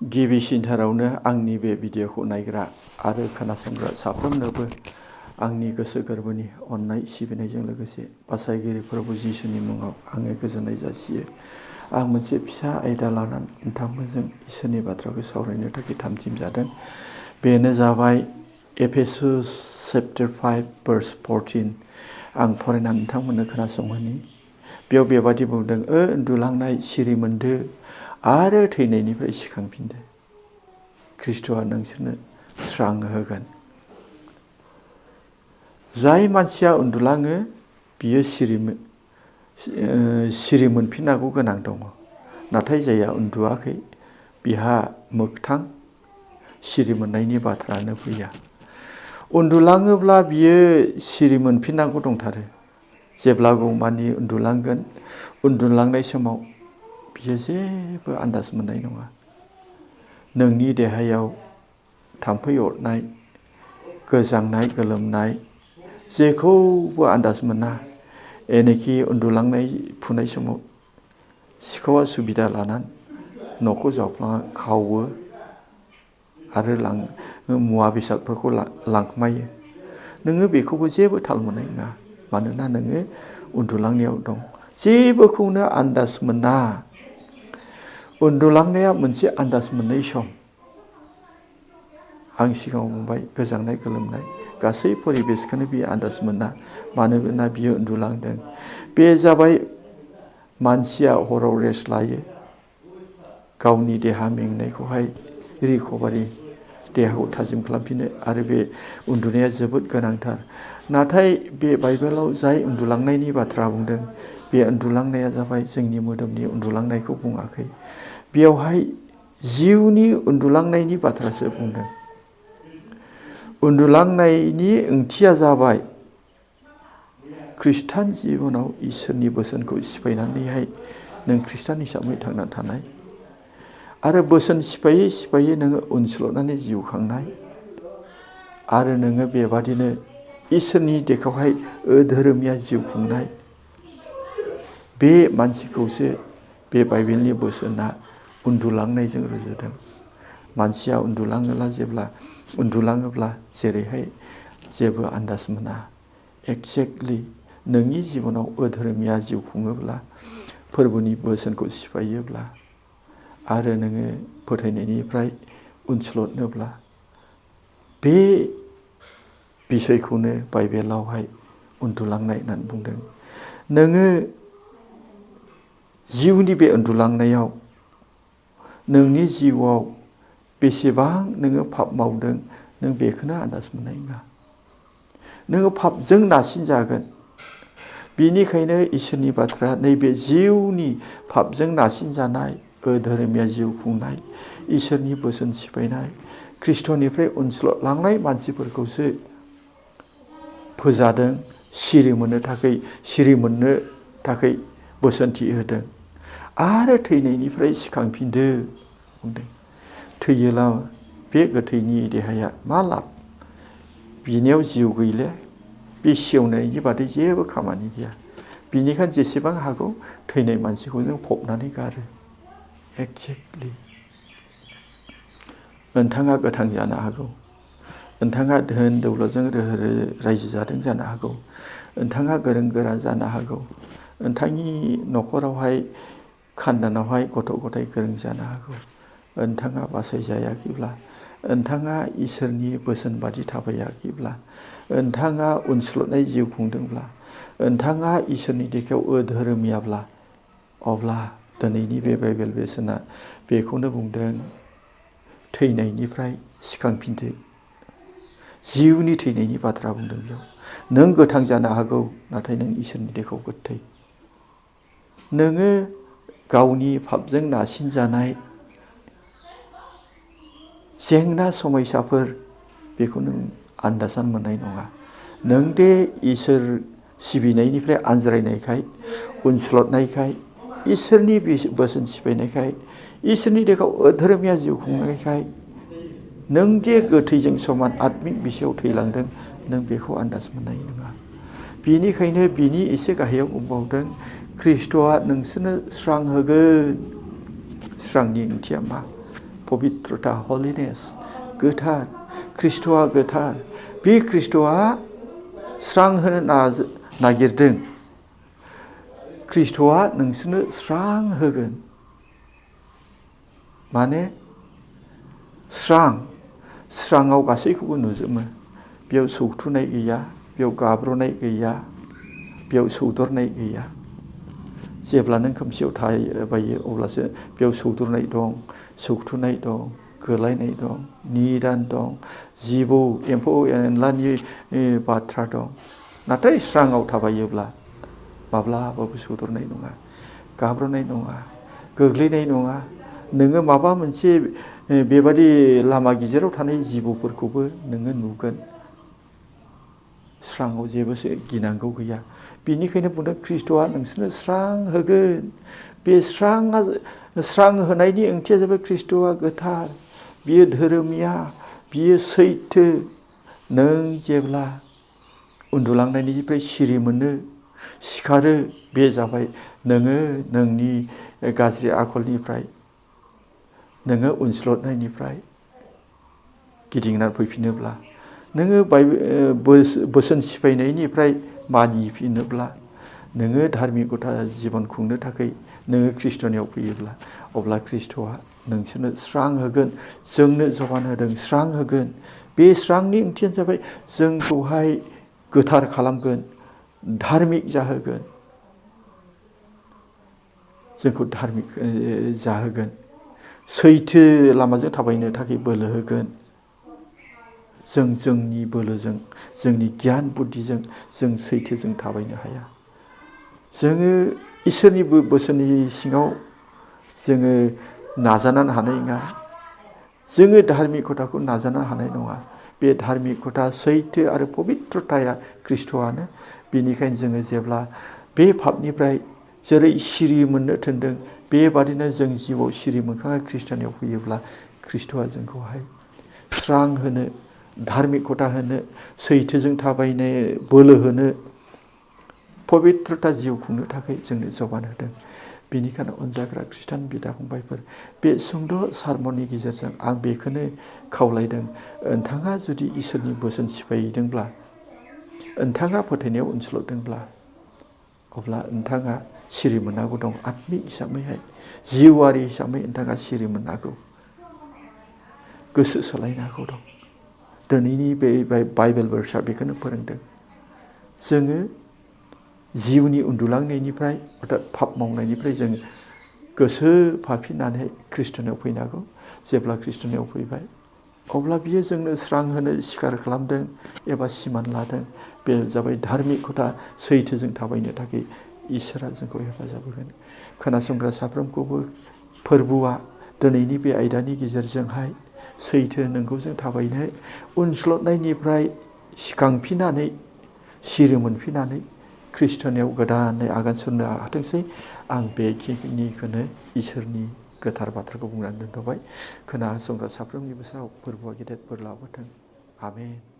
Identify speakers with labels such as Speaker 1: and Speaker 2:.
Speaker 1: गिबिसिनथारावनो आंनि बे भिडिअखौ नायग्रा आरो खोनासंग्रा साफ्रोमनोबो आंनि गोसो गोरबोनि अननाय सिबिनायजों लोगोसे बासायगिरि प्रभु जिसुनि मुङाव आङो गोजोननाय जासियो। आं मोनसे फिसा आयदा लानानै नोंथांमोनजों इसोरनि बाथ्राखौ सावरायनो थाखाय थामथिम जादों। बेनो जाबाय एफेसास चैप्टार 5 verse 14। आं फरायनानै नोंथांमोननो खोनासंहोनि। बेयाव बेबादि बुंदों, उन्दुलांनाय सिरि मोनदो आरो थैनायनिफ्राय सिखांफिनदो। ख्रिस्ट'आ नोंसोरनो स्रां होगोन। जाय मानसिया उन्दुलाङो बियो सिरि मोनफिननांगौ गोनां दङ। नाथाय जायहा उन्दुआखै बिहा मोगथां सिरि मोननायनि बाथ्रायानो फैया। उन्दुलाङोब्ला बियो सिरि मोनफिननांगौ दंथारो। जेब्लागौमानि उन्दुलांगोन, उन्दुलांनाय समाव बियो जेबो आन्दाज मोननाय नङा। नोंनि देहायाव थाम्फै अरनाय, गोजांनाय, गोलोमनाय जेखौबो आन्दाज मोना। एनेखि उन्दुलांनाय फुनाय समाव सिखावा सुबिदा लानानै न'खौ जावफ्लाङा खावो आरो मुवा बेसादफोरखौ लांखोमायो। नोङो बेखौबो जेबो थाल मोननाय नङा। मानोना नोङो उन्दुलांनायाव दं। जेबोखौनो आन्दाज मोना। उन्दुलांनाया मोनसे आन्दाज मोननाय सम। आं सिगाङाव बुंबाय, गोजांनाय गोलोमनाय गासै परिबेसखौनो बियो आन्दाज मोना। मानोना बियो उन्दुलांदों। बे जाबाय मानसिया हराव रेस्ट लायो। गावनि देहा मेंनायखौहाय रिकभारि देहाखौ थाजिम खालामफिनो आरो बे उन्दुनाया जोबोद गोनांथार। नाथाय बे बाइबेलाव जाय उन्दुलांनायनि बाथ्रा बुंदों, बे उन्दुलांनाया जाबाय जोंनि मोदोमनि उन्दुलांनायखौ बुङाखै। बेयावहाय जिउनि उन्दुलांनायनि बाथ्रासो बुंदों। उन्दुलांनायनि ओंथिया जाबाय खृष्टान जिबनाव इसोरनि बोसोनखौ सिफायनानैहाय नों खृष्टान हिसाबै थांना थानाय आरो बोसोन सिफायै सिफायै नोङो उनस्ल'नानै जिउ खांनाय आरो नोङो बेबादिनो इसोरनि देखौहाय धोरोमिया जिउ खुंनाय। बे मानसिखौसो बे बाइबेलनि बोसोना उन्दुलांनायजों रुजुदों। मानसिया उन्दुलाङोब्ला जेरैहाय जेबो आन्दाज मोना। एक्जेक्टलि नोंनि जिबनाव अधोरोमिया जिउ खुङोब्ला, फोरबोनि बोसोनखौ सिफायोब्ला आरो नोङो फोथायनायनिफ्राय उनस्लदनोब्ला, बे बिसयखौनो बाइबेलावहाय उन्दुलांनाय होननानै बुंदों। नोङो जिउनि बे उन्दुलांनायाव नोंनि जिउआव बेसेबां नोङो पाप मावदों, नों बेखौनो आन्दाज मोननाय नङा। नोङो पापजों नारसिनजागोन। बिनिखायनो इसोरनि बाथ्राया नैबे जिउनि पापजों नारसिनजानाय, धोरोमिया जिउ खुंनाय, इसोरनि बोसोन सिफायनाय, खृष्टनिफ्राय उनस्ल'लांनाय मानसिफोरखौसो फोजादों, सिरि मोननो थाखाय बोसोनथि होदों। आरो थैनायनिफ्राय सिखांफिनदो बुंदों। थैयोला बे गोथैनि देहाया मा लाब? बिनियाव जिउ गैले। बे सेवनायनि बादै जेबो खामानि गैया। बिनिखायनो जेसेबां हागौ थैनाय मानसिखौ जों फबनानै गारो। एक्जेक्टलि नोंथाङा गोथां जानो हागौ। नोंथाङा धोन दौलतजों रायजो जादों जानो हागौ। नोंथाङा गोरों गोरा जानो हागौ। नोंथांनि न'खरावहाय खानदानावहाय गथ' गथाय गोरों जानो हागौ। नोंथाङा बासायजायाखैब्ला, नोंथाङा इसोरनि बोसोन बादि थाबायाखैब्ला, नोंथाङा उनस्लदनाय जिउ खुंदोंब्ला, नोंथाङा इसोरनि देखआव धोरोमियाब्ला, अब्ला दिनैनि बे बाइबेल बोसोना बेखौनो बुंदों, थैनायनिफ्राय सिखांफिनदो। जिउनि थैनायनि बाथ्रा बुंदों बेयाव। नों गोथां जानो हागौ, नाथाय नों इसोरनि देखआव गोथै। नोङो गावनि पापजों नारसिनजानाय जेंना समयसाफोर, बेखौ नों आन्दाजानो मोननाय नङा। नों दे इसोर सिबिनायनिफ्राय आनज्रायनायखाय, उनस्लदनायखाय, इसोरनि बोसोन सिफायनायखाय, इसोरनि देखआव अधोरोमिया जिउ खुंनायखाय, नों जे गोथैजों समान आत्मिक बिसायाव थैलांदों, नों बेखौ आन्दाज मोननाय नङा। बिनिखायनो बिनि एसे गाहायाव बुंबावदों, खृष्टआ नोंसोरनो स्रां होगोन। स्रांनि ओंथिया मा? पबित्रता हलिनेस गोथार ख्रिस्ट'आ गोथार बे ख्रिस्ट'आ स्रां होनो नागिरदों ख्रिस्ट'आ नोंसोरनो स्रां होगोन माने स्राङाव गासैखौबो नुजोबो बेयाव सौथुनाय गैया बेयाव गाब्र'नाय गैया बेयाव सौदरनाय गैया जेब्ला नों खोमसियाव थाबायो अब्लासो बेयाव सौदरनाय दं सौथुनाय दं गोलायनाय दं निदान दं जिबौ एम्फौ एनलानि बाथ्रा दं नाथाय स्राङाव थाबायोब्ला माब्लाबाबो सौदरनाय नङा गाब्र'नाय नङा गोग्लैनाय नङा नोङो माबा मोनसे बेबादि लामा गेजेराव थानाय जिबौफोरखौबो नोङो नुगोन स्राङाव जेबोसो गिनांगौ गैया बेनिखायनो बुंदों ख्रिस्ट'आ नोंसोरनो स्रां होगोन बे स्रां होनायनि ओंथिया जाबाय ख्रिस्ट'आ गोथार बियो धोरोमिया बियो सैथो नों जेब्ला उन्दुलांनायनिफ्राय सिरि मोनो सिखारो बे जाबाय नोङो नोंनि गाज्रि आखलनिफ्राय नोङो उनस्लदनायनिफ्राय गिदिंनानै फैफिनोब्ला नोङो बोसोन सिफायनायनिफ्राय मानिफिनोब्ला नोङो धार्मिकता जिबन खुंनो थाखाय नोङो ख्रिस्ट'नियाव फैयोब्ला अब्ला ख्रिस्ट'आ नोंसोरनो स्रां होगोन जोंनो जबान होदों स्रां होगोन बे स्रांनि ओंथियानो जाबाय जोंखौहाय गोथार खालामगोन धार्मिक जाहोगोन जोंखौ धार्मिक जाहोगोन सैथो लामाजों थाबायनो थाखाय बोलो होगोन जों जोंनि बोलोजों जोंनि गियान बुद्धिजों जों सैथोजों थाबायनो हाया जोङो इसोरनि बोसोननि सिङाव जोङो नाजानानै हानाय नङा जोङो धार्मिकताखौ नाजानो हानाय नङा बे धार्मिकता सैथो आरो पबित्रताया ख्रिस्ट'आनो बेनिखायनो जोङो जेब्ला बे पापनिफ्राय जेरै सिरि मोननो थिनदों बेबादिनो जों जिउआव सिरि मोनखांनाय ख्रिस्ट'नियाव फैयोब्ला ख्रिस्ट'आ जोंखौहाय स्रां होनो धार्मिकता होनो सैथोजों थाबायनो बोलो होनो पबित्रता जिउ खुंनो थाखाय जोंनो जबान होदों बेनिखायनो अनजाग्रा खृष्टान बिदा फंबायफोर बे सुंद' सारमननि गेजेरजों आं बेखौनो खावलायदों नोंथाङा जुदि इसोरनि बोसोन सिफायदोंब्ला नोंथाङा फोथायनायाव उनस्लदोंब्ला अब्ला नोंथाङा सिरि मोननांगौ दं आत्मिक हिसाबैहाय जिउआरि हिसाबै नोंथाङा सिरि मोननांगौ गोसो सोलायनांगौ दं दिनैनि बे बाइबेल भार्सआ बेखौनो फोरोंदों जोङो जिउनि उन्दुलांनायनिफ्राय अर्थात पाप मावनायनिफ्राय जों गोसो फाफिननानै ख्रिस्ट'नियाव फैनांगौ जेब्ला ख्रिस्ट'नियाव फैबाय अब्ला बियो जोंनो स्रां होनो सिखार खालामदों एबा सिमान लादों बे जाबाय धार्मिकता सैथोजों थाबायनो थाखाय इसोरा जोंखौ हेफाजाब होगोन खोनासंग्रा साफ्रोमखौबो फोरबोआ दिनैनि बे आयदानि गेजेरजोंहाय सैथो नंगौजों थाबायनो उनस्लदनायनिफ्राय सिखांफिननानै सिरि मोनफिननानै ख्रिस्ट'नियाव गोदानै आगान सुरनो हाथोंसै आं बेखिनिखौनो इसोरनि गोथार बाथ्राखौ बुंनानै दोनथ'बाय खोनासंग्रा साफ्रोमनिबो सायाव फोरबोआ गेदेर बोर लाबोथों आमेन।